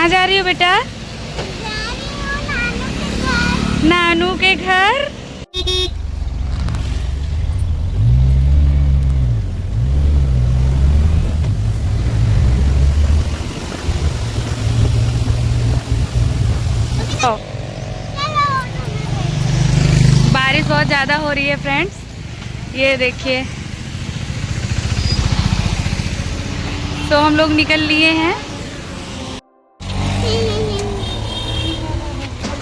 कहाँ जा रही हो बेटा? नानू के घर। बारिश बहुत ज़्यादा हो रही है फ्रेंड्स, ये देखिए। तो हम लोग निकल लिए हैं।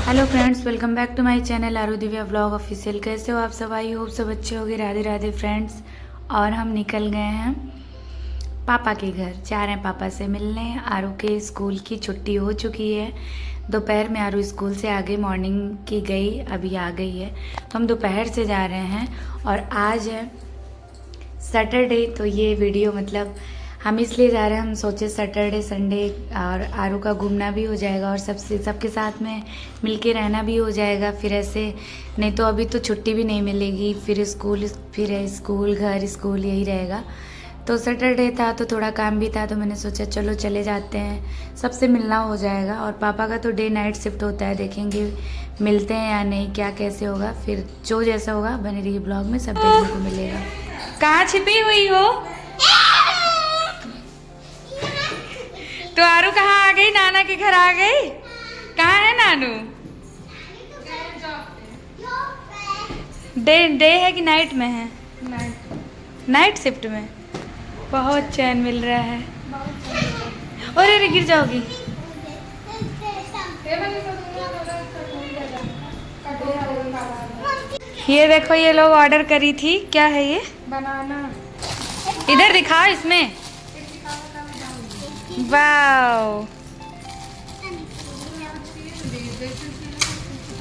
Hello friends, welcome back to my channel Aaru Divya vlog official. कैसे हो आप सब? आई होप सब अच्छे होंगे। राधे राधे फ्रेंड्स। और हम निकल गए हैं पापा के घर, जा रहे हैं पापा से मिलने। आरू के स्कूल की छुट्टी हो चुकी है। दोपहर में आरू स्कूल से आ गई, मॉर्निंग की गई, अभी आ गई है। तो हम दोपहर से जा रहे हैं और आज है सैटरडे। तो ये वीडियो मतलब हम इसलिए जा रहे हैं, हम सोचे सैटरडे संडे और आरू का घूमना भी हो जाएगा और सबके साथ में मिलके रहना भी हो जाएगा। फिर ऐसे नहीं तो अभी तो छुट्टी भी नहीं मिलेगी, फिर स्कूल, फिर स्कूल घर स्कूल यही रहेगा। तो सैटरडे था तो थोड़ा काम भी था, तो मैंने सोचा चलो चले जाते हैं, सबसे मिलना हो जाएगा। और पापा का तो डे नाइट शिफ्ट होता है, देखेंगे मिलते हैं या नहीं, क्या कैसे होगा। फिर जो जैसा होगा बने रहिए ब्लॉग में, सब देखने को मिलेगा। कहाँ छिपी हुई हो? तो आरू कहाँ आ गई? नाना के घर आ गई। कहाँ है नानू? डे है कि नाइट में है? नाइट शिफ्ट में। बहुत चैन मिल रहा है। और अरे गिर जाओगी। ये देखो, ये लोग ऑर्डर करी थी, क्या है ये? बनाना। इधर दिखा इसमें। वाओ,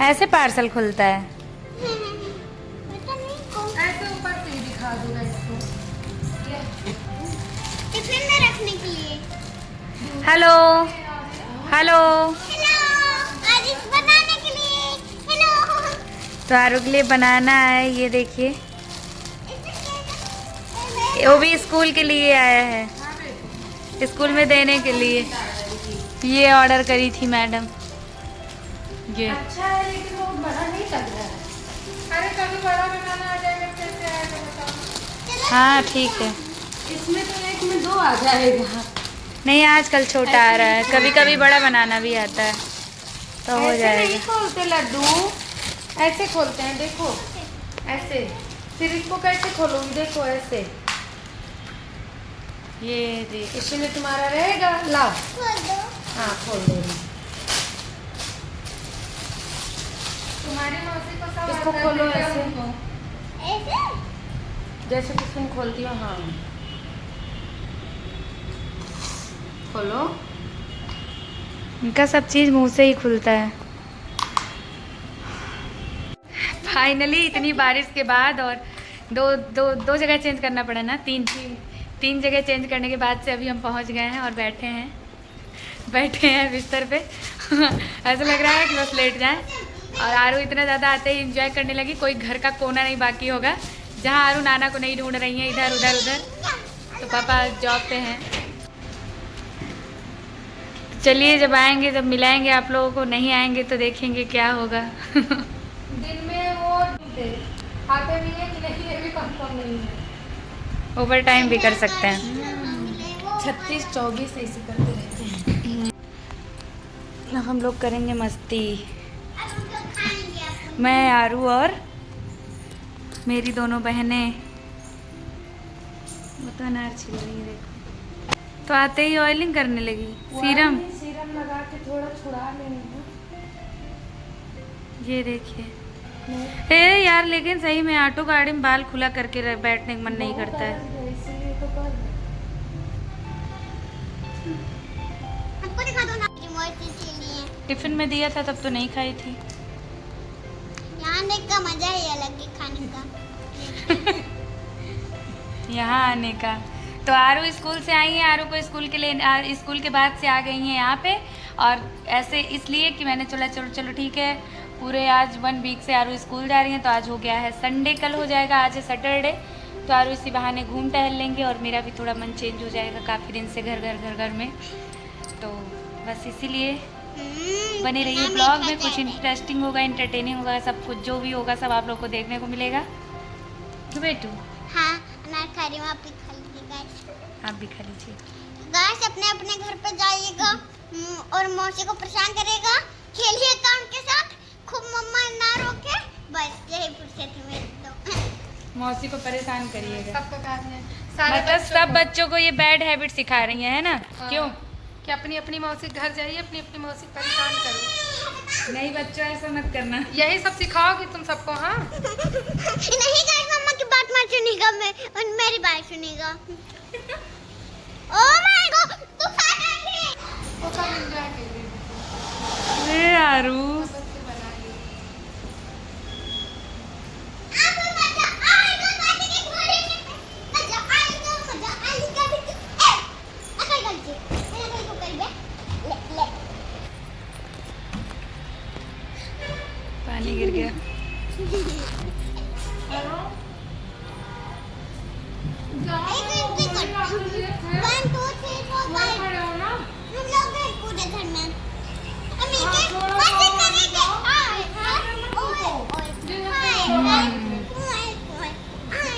ऐसे पार्सल खुलता है। ऐसे ऊपर से ही दिखा दूंगा इसको टिफिन में रखने के लिए। हेलो हेलो, आज इस बनाने के लिए हेलो। तो आरू के लिए बनाना है, ये देखिए। वो भी स्कूल के लिए आया है, स्कूल में देने के लिए। ये ऑर्डर करी थी मैडम। ये अच्छा है लेकिन वो बड़ा नहीं लग रहा है। अरे कभी बड़ा बनाना आ जाएगा, कैसे आएगा बताओ? हाँ ठीक है। इसमें तो एक में 2 आ जाएगा। नहीं, आजकल छोटा आ रहा है, कभी कभी बड़ा बनाना भी आता है, तो हो ऐसे जाएगा। नहीं खोलते लड्डू, ऐसे खोलते हैं, देखो ऐसे। फिर इसको कैसे खोलूंगी? देखो ऐसे, ये देख, इसमें तुम्हारा रहेगा। लाओ हाँ खोल दो। तुम्हारी मौसी को सब इसको खोलो ऐसे, जैसे कि तुम खोलती हो। हाँ खोलो। इनका सब चीज़ मुंह से ही खुलता है। फाइनली इतनी बारिश के बाद, और दो जगह चेंज करना पड़ा ना, तीन जगह चेंज करने के बाद से अभी हम पहुंच गए हैं और बैठे हैं बिस्तर पे। ऐसा लग रहा है कि बस लेट जाएं। और आरू इतना ज़्यादा आते ही एंजॉय करने लगी, कोई घर का कोना नहीं बाकी होगा जहां आरू नाना को नहीं ढूंढ रही हैं, इधर उधर। तो पापा जॉब पे हैं। चलिए, जब आएंगे जब मिलाएंगे आप लोगों को, नहीं आएंगे तो देखेंगे क्या होगा। दिन में वो आते भी है कि नहीं, ये भी कंफर्म नहीं है। ओवर टाइम भी कर सकते हैं। 36-24 ऐसे करते रहते हैं। अब हम लोग करेंगे मस्ती, मैं, आरू और मेरी दोनों बहनें। वो तो अनार छिल रही है, देखो। तो आते ही ऑयलिंग करने लगी, सीरम लगा के थोड़ा छुड़ा लेंगे। ये देखिए। ए यार, लेकिन सही में ऑटो गाड़ी में बाल खुला करके बैठने का मन नहीं करता है। इसीलिए तो कर रहे। हमको दिखा दो ना टिफिन में दिया था तब तो नहीं खाई थी। यहाँ देख का मजा ही अलग है खाने का। यहाँ आने का। तो आरू स्कूल से आई है, आरू को स्कूल के लिए स्कूल के बाद से आ गई हैं यहाँ पे। और ऐसे इसलिए कि मैंने चलो ठीक है, पूरे आज 1 वीक से आरू स्कूल जा रही हैं, तो आज हो गया है संडे, कल हो जाएगा, आज है सैटरडे। तो आरू इसी बहाने घूम टहल लेंगे और मेरा भी थोड़ा मन चेंज हो जाएगा, काफ़ी दिन से घर में। तो बस इसीलिए बने रहिए ब्लॉग में। कुछ इंटरेस्टिंग होगा, एंटरटेनिंग होगा, सब कुछ जो भी होगा सब आप लोग को देखने को मिलेगा। तो बेटू हाँ, मैं खा रही हूँ, आप भी खा लीजिए गाइस। आप भी खा लीजिए। गाइस अपने अपने घर पे जाइएगा और मौसी को परेशान करेगा, खेलिएगा उनके साथ, खूब मम्मा ना रोके, बस यही फुर्सत है मेरी तो। मौसी को परेशान करिएगा। सबको काम है, सारे मतलब सब बच्चों को ये बैड हैबिट सिखा रही है ना? क्यों कि अपनी अपनी मौसी के घर जाइए, अपनी अपनी मौसी को परेशान करो। नहीं बच्चों, ऐसा मत करना। यही सब सिखाओगी तुम सबको? हाँ नहीं गाइस, मम्मा की बात मत सुनिएगा, मैं मेरी बात सुनिएगा। ओह माय गॉड, तू खा रही है। वो सब एंजॉय कीजिए। अरे यारू, आपको मजा आएगा, पार्टी के घोड़े में मजा आएगा, मजा आएगा बेटी। अकल गलती मैंने कहीं को कर बे, ले पानी गिर गया।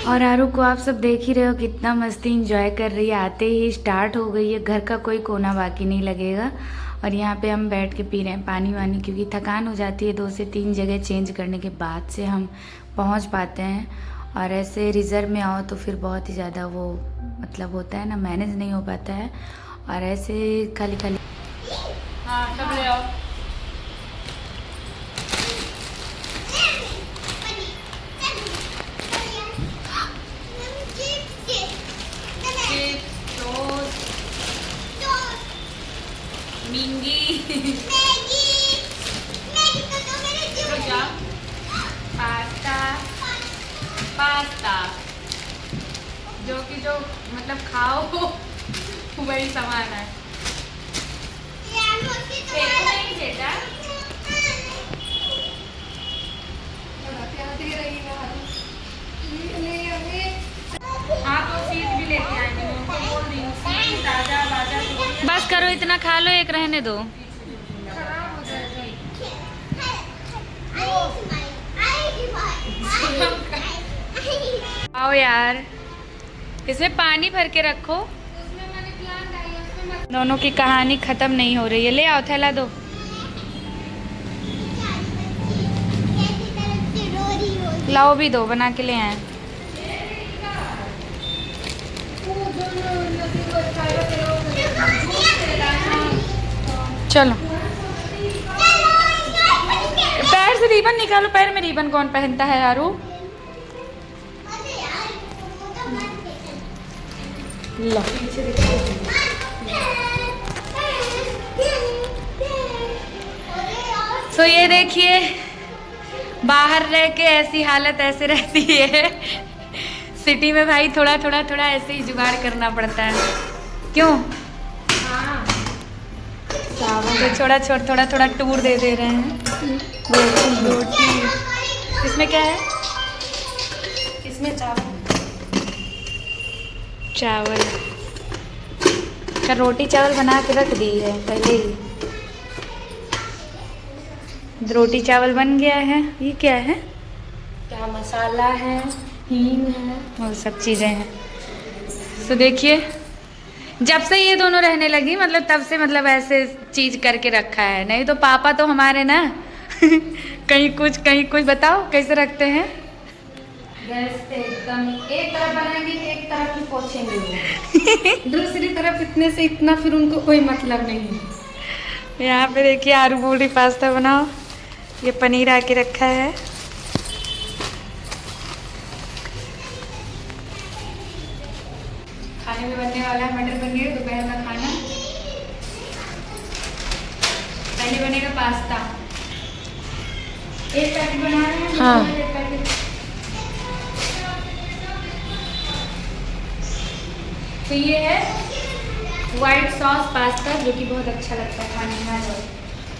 और आरू को आप सब देख ही रहे हो कितना मस्ती इंजॉय कर रही है। आते ही स्टार्ट हो गई है, घर का कोई कोना बाकी नहीं लगेगा। और यहाँ पे हम बैठ के पी रहे हैं पानी वानी, क्योंकि थकान हो जाती है, 2 से 3 जगह चेंज करने के बाद से हम पहुँच पाते हैं। और ऐसे रिज़र्व में आओ तो फिर बहुत ही ज़्यादा वो मतलब होता है ना, मैनेज नहीं हो पाता है। और ऐसे खाली खाली हाँ सब ले आओ। मिंगी पास्ता जो कि जो मतलब खाओ वही सामान है। नहीं बेटा, हाँ तो सीट भी लेके आएंगे, उनको बोल दी सीट ताजा बाजा। बस करो, इतना खा लो, एक रहने दो। आओ यार, इसमें पानी भर के रखो। दोनों की कहानी खत्म नहीं हो रही है। ले आओ, थैला दो। लाओ भी दो, बना के ले आए। चलो पैर से रिबन निकालो। पैर में रिबन कौन पहनता है यारू? लो तो ये देखिए, बाहर रह के ऐसी हालत ऐसे रहती है। सिटी में भाई थोड़ा ऐसे ही जुगाड़ करना पड़ता है। क्यों? हाँ तो थोड़ा टूर दे रहे हैं। रोटी इसमें क्या है? इसमें चावल का रोटी चावल बना के रख दी है पहले ही। रोटी चावल बन गया है। ये क्या है? क्या मसाला है, हींग है, वो सब चीज़ें हैं। तो देखिए, जब से ये दोनों रहने लगी मतलब तब से मतलब ऐसे चीज़ करके रखा है। नहीं तो पापा तो हमारे ना कहीं कुछ बताओ कैसे रखते हैं। गैस पे एकदम एक तरफ बनाएंगे, एक तरफ ही पोछेंगे। दूसरी तरफ इतने से इतना फिर उनको कोई मतलब नहीं है। यहाँ पे देखिए, आलू पूरी पास्ता बनाओ। ये पनीर आके रखा है। खाने में बनने वाला है मटर पनीर, दोपहर का खाना। पहले बनेगा पास्ता। एक पैकेट बना रहे हैं। हाँ। एक पैकेट। तो ये है व्हाइट सॉस पास्ता, जो कि बहुत अच्छा लगता है खाने में। आ जाओ,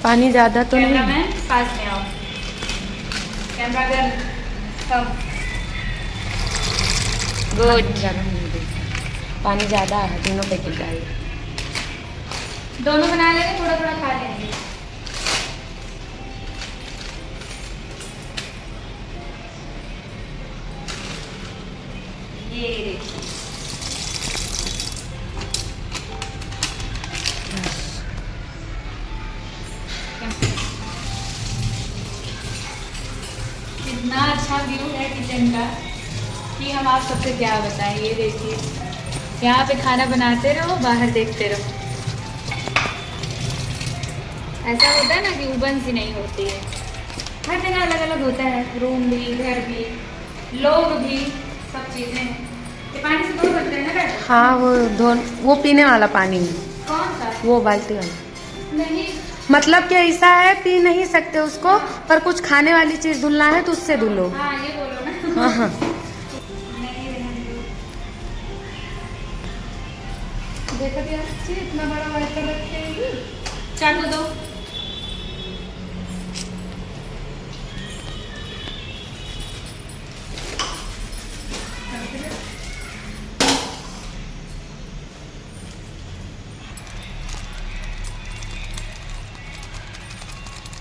पानी ज़्यादा तो नहीं। कैमरामैन पास में आओ। कैमरा गर्ल कम। गुड। पानी ज़्यादा है, तीनों पैकेट डाल। दोनों बना लेंगे, थोड़ा थोड़ा खा लेंगे। ये देखिए, कितना अच्छा व्यू है किचन का कि हम आप सबसे क्या बताएं। ये देखिए, यहाँ पे खाना बनाते रहो, बाहर देखते रहो। ऐसा होता है ना कि उबन सी नहीं होती है। हर जगह अलग अलग होता है, रूम भी, घर भी, लोग भी, सब चीज़ें। ये पानी से धो सकते हैं ना बेटा? हाँ वो पीने वाला पानी है। कौन सा? वो बाल्टी वाला नहीं, मतलब कि ऐसा है, पी नहीं सकते उसको, पर कुछ खाने वाली चीज धुलना है तो उससे धुलो। हाँ ये बोलो ना। हाँ हाँ। नहीं रहने दो। देखो यार, इतना बड़ा वाइपर रखते हैं। चाकू दो।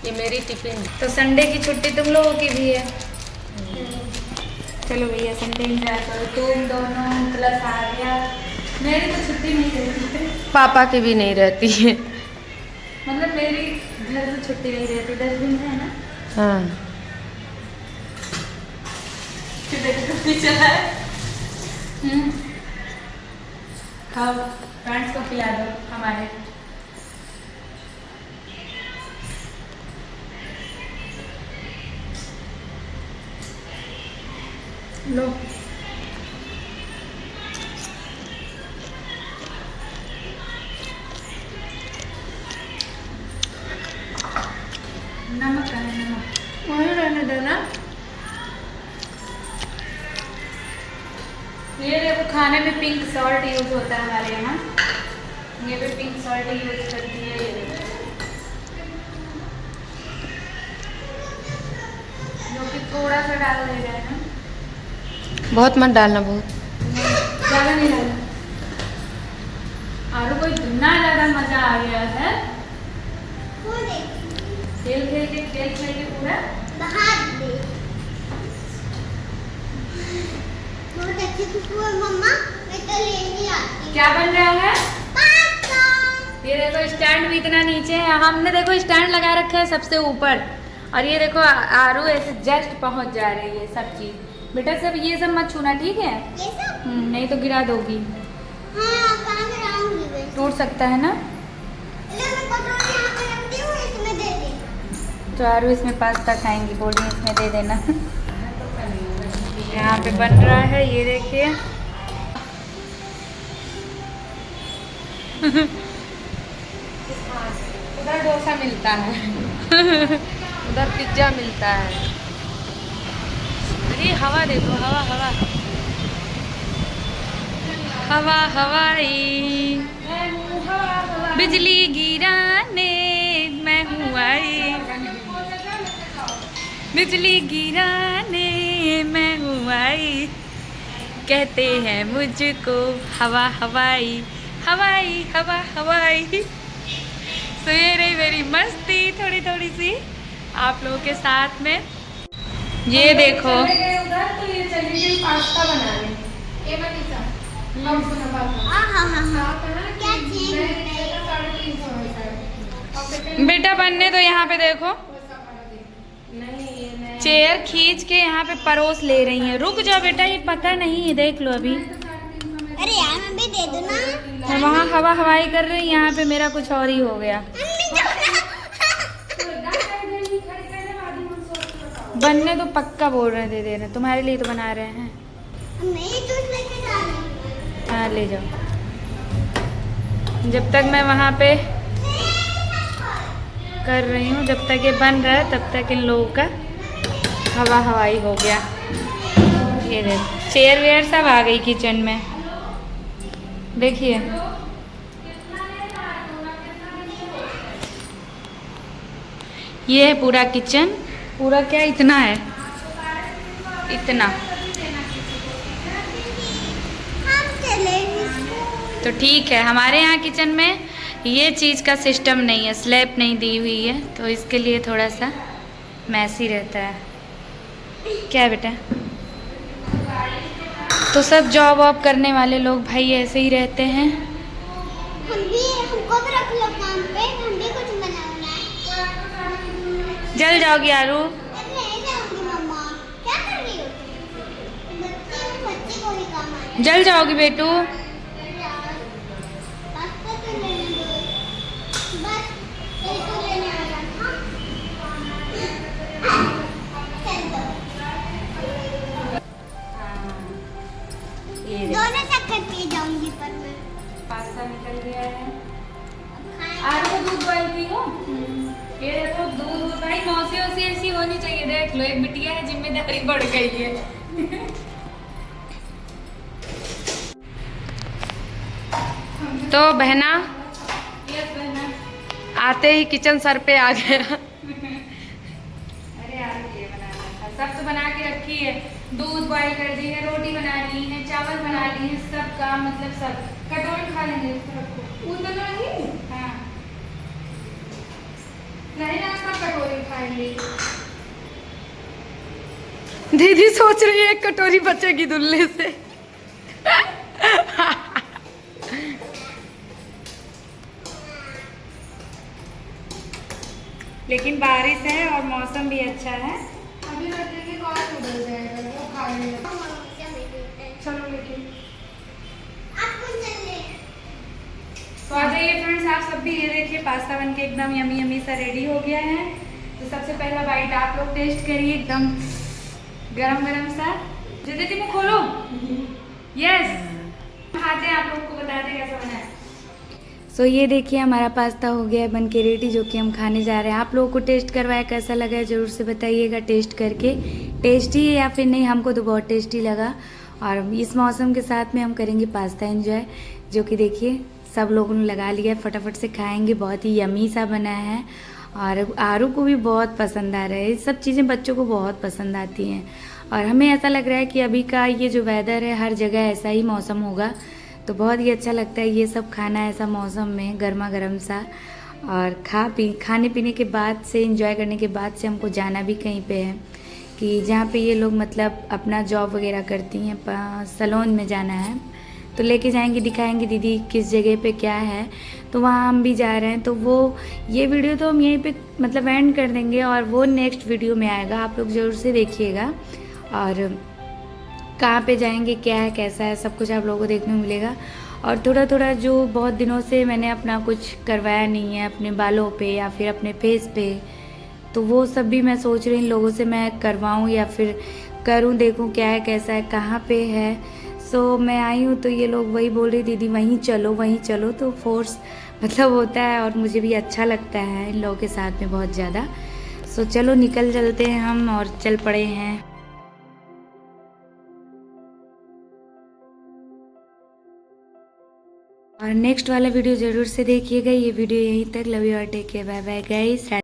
ये मेरी टिफिन है। तो संडे की छुट्टी तुम लोगों की भी है। चलो भैया, संडे एंजॉय करो तुम दोनों प्लस आ गया। मेरी तो छुट्टी नहीं रहती है, पापा की भी नहीं रहती है। मतलब मेरी घर से छुट्टी नहीं रहती, 10 दिन है ना। हाँ। चला है। खाओ, फ्रेंड्स को खिला दो हमारे। लो, नमक है, नमक वहीं रहने देना। ये देखो, खाने में पिंक सॉल्ट यूज होता है हमारे यहाँ। ये भी पिंक सॉल्ट यूज करती है। ये देखो, जो कि थोड़ा सा डाल दे रहे हैं। बहुत मत डालना, बहुत ज़्यादा नहीं डालना। आलू को इतना ज़्यादा मज़ा आ गया है, वो देख, खेल खेल के पूरा। बाहर दे। बहुत अच्छी खुशबू है मम्मा, मैं तो लेने आती। क्या बन रहा है? पास्ता। ये देखो, स्टैंड भी इतना नीचे है। हमने देखो स्टैंड लगा रखा है सबसे ऊपर, और ये देखो आरू ऐसे जस्ट पहुंच जा रही है सब चीज़। बेटा सब ये सब मत छूना, ठीक है? ये सब? नहीं तो गिरा दोगी, हाँ, कहाँ गिराऊंगी वैसे? टूट सकता है ना। ले, मैं कटोरी यहाँ पे रखती हूँ, इसमें दे दे। तो आरू इसमें पास्ता खाएंगी, बोल रही इसमें दे देना। यहाँ पे बन रहा है, ये देखिए। उधर डोसा मिलता है। उधर पिज्जा मिलता है। अरे हवा देखो, हवा हवा हवा हवाई, बिजली गिराने मैं हूँ आई, बिजली गिराने मैं हूँ आई, कहते हैं मुझको हवा हवाई, हवाई हवा हवाई। तो ये रही मेरी मस्ती थोड़ी थोड़ी सी आप लोगों के साथ में। ये देखो, उधर तो ये चली गई पास्ता बनाने। ये मनीषा, हम सुना पापा। हाँ। क्या चीज? बेटा बनने तो यहाँ पे देखो, नहीं ये नहीं। चेयर खींच के यहाँ पे परोस ले रही हैं। रुक जाओ बेटा, ये पता नहीं है, देख लो अभी। अरे यार, मैं भी दे दूँ ना। मैं वहाँ हवा हवाई कर रही, यहाँ पे मेरा कुछ और ही हो गया। बनने तो पक्का बोल रहे, दे रहे, तुम्हारे लिए तो बना रहे हैं। नहीं, जूस लेके जा रही हूँ। हाँ ले जाओ। जब तक मैं वहाँ पे कर रही हूँ, जब तक ये बन रहा है, तब तक इन लोगों का हवा हवाई हो गया। ये देखो, चेयर वेयर सब आ गई किचन में, देखिए। ये है पूरा किचन, पूरा क्या इतना है, इतना। हम चले स्कूल। तो ठीक है, हमारे यहाँ किचन में ये चीज़ का सिस्टम नहीं है, स्लैब नहीं दी हुई है, तो इसके लिए थोड़ा सा मैसी रहता है। क्या है बेटा? तो सब जॉब वॉब करने वाले लोग भाई ऐसे ही रहते हैं। हमको भी रख लो काम पे, हम भी कुछ बनाना है। जल जाओगी आरू। नहीं जाऊंगी मम्मा, क्या कर रही हो? बच्चे को भी काम आए। जल जाओगी बेटू। पास्ता तो लेने दो, बस ये तो लेने वाला था। चल दो। ये दोनों चक्कर पी जाऊंगी पर मैं। पास्ता निकल गया है। आरू को दूध बॉईल की हो? ये देखो दूध भाई मौसी वौसी ऐसी होनी चाहिए। देख लो एक बिटिया है, जिम्मेदारी बढ़ गई है। तो बहना आते ही किचन सर पे आ गया। अरे यार ये बनाना था, सब तो बना के रखी है। दूध बॉईल कर दी है, रोटी बना ली है, चावल बना ली है, सब काम मतलब सब। कटोरी खा लेंगे इसको रखो। उतना ही हाँ नहीं ना, सब कटोरी खाएंगे। दीदी सोच रही है एक कटोरी बचेगी दुल्ले से। लेकिन बारिश है और मौसम भी अच्छा है। अभी रखेंगे तो और उधर जाएगा, वो खा लेगा। चलो लेकिन तो आ जाइए फ्रेंड्स, आप सब भी। ये देखिए पास्ता बनके एकदम यमी यमी सा रेडी हो गया है। तो सबसे पहला बाइट आप लोग टेस्ट करिए, एकदम गरम गरम सा। दीदी मुँह खोलो। यस, खाते हैं, आप लोग को बताते हैं कैसा बना है। सो ये देखिए हमारा पास्ता हो गया है बन के रेडी, जो कि हम खाने जा रहे हैं। आप लोगों को टेस्ट करवाया कैसा लगा है ज़रूर से बताइएगा टेस्ट करके। टेस्टी है या फिर नहीं, हमको तो बहुत टेस्टी लगा। और इस मौसम के साथ में हम करेंगे पास्ता एंजॉय, जो कि देखिए सब लोगों ने लगा लिया है, फटाफट से खाएंगे। बहुत ही यमी सा बना है और आरू को भी बहुत पसंद आ रहा है। ये सब चीज़ें बच्चों को बहुत पसंद आती हैं और हमें ऐसा लग रहा है कि अभी का ये जो वेदर है हर जगह ऐसा ही मौसम होगा, तो बहुत ही अच्छा लगता है ये सब खाना ऐसा मौसम में, गर्मा गर्म सा। और खाने पीने के बाद से, एंजॉय करने के बाद से हमको जाना भी कहीं पे है कि जहाँ पे ये लोग मतलब अपना जॉब वगैरह करती हैं, सैलून में जाना है। तो लेके जाएंगे, दिखाएंगे दीदी किस जगह पे क्या है, तो वहाँ हम भी जा रहे हैं। तो वो ये वीडियो तो हम यहीं पे मतलब एंड कर देंगे और वो नेक्स्ट वीडियो में आएगा, आप लोग ज़रूर से देखिएगा। और कहाँ पे जाएंगे, क्या है, कैसा है, सब कुछ आप लोगों को देखने को मिलेगा। और थोड़ा थोड़ा जो बहुत दिनों से मैंने अपना कुछ करवाया नहीं है अपने बालों पे या फिर अपने फेस पे, तो वो सब भी मैं सोच रही हूँ लोगों से मैं करवाऊँ या फिर करूँ, देखूँ क्या है, कैसा है, कहाँ पे है। सो मैं आई हूँ तो ये लोग वही बोल रही दीदी वहीं चलो, तो फोर्स मतलब होता है और मुझे भी अच्छा लगता है इन लोगों के साथ में बहुत ज़्यादा। सो चलो निकल चलते हैं हम और चल पड़े हैं। और नेक्स्ट वाला वीडियो ज़रूर से देखिएगा। ये वीडियो यहीं तक। लव यू और take care, bye bye guys.